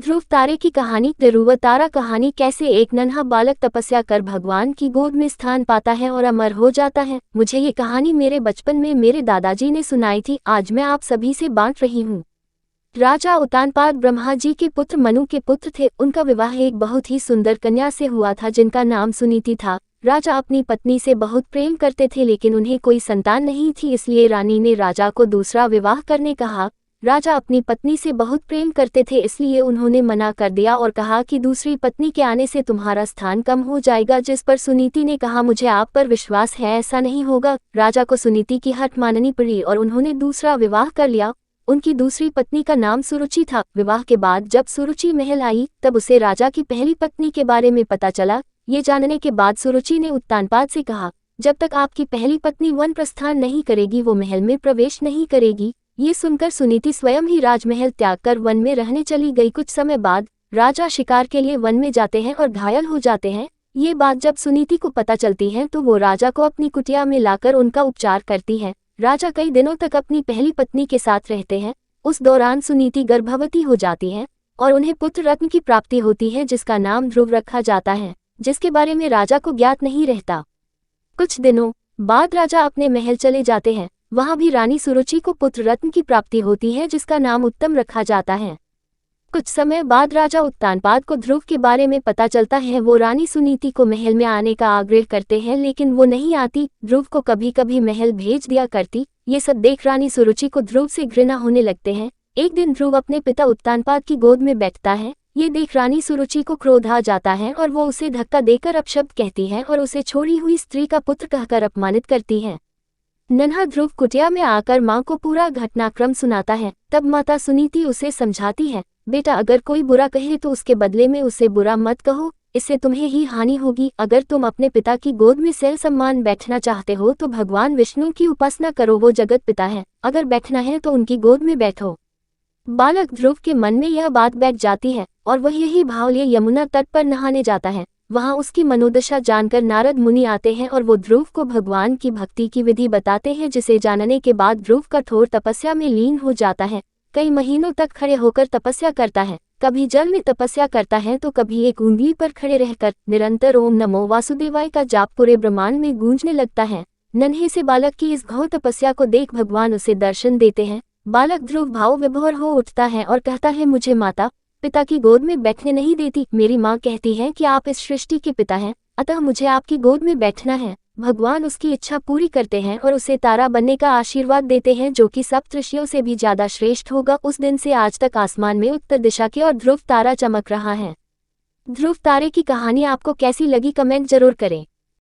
ध्रुव तारे की कहानी। ध्रुव तारा कहानी कैसे एक नन्हा बालक तपस्या कर भगवान की गोद में स्थान पाता है और अमर हो जाता है। मुझे ये कहानी मेरे बचपन में मेरे दादाजी ने सुनाई थी, आज मैं आप सभी से बांट रही हूँ। राजा उत्तानपाद ब्रह्मा जी के पुत्र मनु के पुत्र थे। उनका विवाह एक बहुत ही सुंदर कन्या से हुआ था जिनका नाम सुनीति था। राजा अपनी पत्नी से बहुत प्रेम करते थे लेकिन उन्हें कोई संतान नहीं थी, इसलिए रानी ने राजा को दूसरा विवाह करने कहा। राजा अपनी पत्नी से बहुत प्रेम करते थे इसलिए उन्होंने मना कर दिया और कहा कि दूसरी पत्नी के आने से तुम्हारा स्थान कम हो जाएगा, जिस पर सुनीति ने कहा मुझे आप पर विश्वास है, ऐसा नहीं होगा। राजा को सुनीति की हट माननी पड़ी और उन्होंने दूसरा विवाह कर लिया। उनकी दूसरी पत्नी का नाम सुरुचि था। विवाह के बाद जब सुरुचि महल आई तब उसे राजा की पहली पत्नी के बारे में पता चला। ये जानने के बाद सुरुचि ने उत्तानपाद से कहा, जब तक आपकी पहली पत्नी वन प्रस्थान नहीं करेगी वो महल में प्रवेश नहीं करेगी। ये सुनकर सुनीति स्वयं ही राजमहल त्याग कर वन में रहने चली गई। कुछ समय बाद राजा शिकार के लिए वन में जाते हैं और घायल हो जाते हैं। ये बात जब सुनीति को पता चलती है तो वो राजा को अपनी कुटिया में लाकर उनका उपचार करती है। राजा कई दिनों तक अपनी पहली पत्नी के साथ रहते हैं। उस दौरान सुनीति गर्भवती हो जाती है और उन्हें पुत्र रत्न की प्राप्ति होती है जिसका नाम ध्रुव रखा जाता है, जिसके बारे में राजा को ज्ञात नहीं रहता। कुछ दिनों बाद राजा अपने महल चले जाते हैं। वहां भी रानी सुरुचि को पुत्र रत्न की प्राप्ति होती है जिसका नाम उत्तम रखा जाता है। कुछ समय बाद राजा उत्तानपाद को ध्रुव के बारे में पता चलता है। वो रानी सुनीति को महल में आने का आग्रह करते हैं लेकिन वो नहीं आती। ध्रुव को कभी कभी महल भेज दिया करती। ये सब देख रानी सुरुचि को ध्रुव से घृणा होने लगते हैं। एक दिन ध्रुव अपने पिता उत्तानपाद की गोद में बैठता है। ये देख रानी सुरुचि को क्रोध आ जाता है और वो उसे धक्का देकर अपशब्द कहती है और उसे छोड़ी हुई स्त्री का पुत्र कहकर अपमानित करती है। नन्हा ध्रुव कुटिया में आकर माँ को पूरा घटनाक्रम सुनाता है। तब माता सुनीति उसे समझाती है, बेटा अगर कोई बुरा कहे तो उसके बदले में उसे बुरा मत कहो, इससे तुम्हें ही हानि होगी। अगर तुम अपने पिता की गोद में सह सम्मान बैठना चाहते हो तो भगवान विष्णु की उपासना करो, वो जगत पिता है। अगर बैठना है तो उनकी गोद में बैठो। बालक ध्रुव के मन में यह बात बैठ जाती है और वह यही भाव लिए यमुना तट पर नहाने जाता है। वहां उसकी मनोदशा जानकर नारद मुनि आते हैं और वो ध्रुव को भगवान की भक्ति की विधि बताते हैं, जिसे जानने के बाद ध्रुव कठोर तपस्या में लीन हो जाता है। कई महीनों तक खड़े होकर तपस्या करता है। कभी जल में तपस्या करता है तो कभी एक ऊंगली पर खड़े रहकर निरंतर ओम नमो वासुदेवाय का जाप पूरे ब्रह्मांड में गूंजने लगता है। नन्हे से बालक की इस घोर तपस्या को देख भगवान उसे दर्शन देते हैं। बालक ध्रुव भाव विभोर हो उठता है और कहता है, मुझे माता पिता की गोद में बैठने नहीं देती। मेरी माँ कहती है कि आप इस सृष्टि के पिता हैं, अतः मुझे आपकी गोद में बैठना है। भगवान उसकी इच्छा पूरी करते हैं और उसे तारा बनने का आशीर्वाद देते हैं जो कि सप्तऋषियों से भी ज्यादा श्रेष्ठ होगा। उस दिन से आज तक आसमान में उत्तर दिशा की ओर ध्रुव तारा चमक रहा है। ध्रुव तारे की कहानी आपको कैसी लगी कमेंट जरूर करें।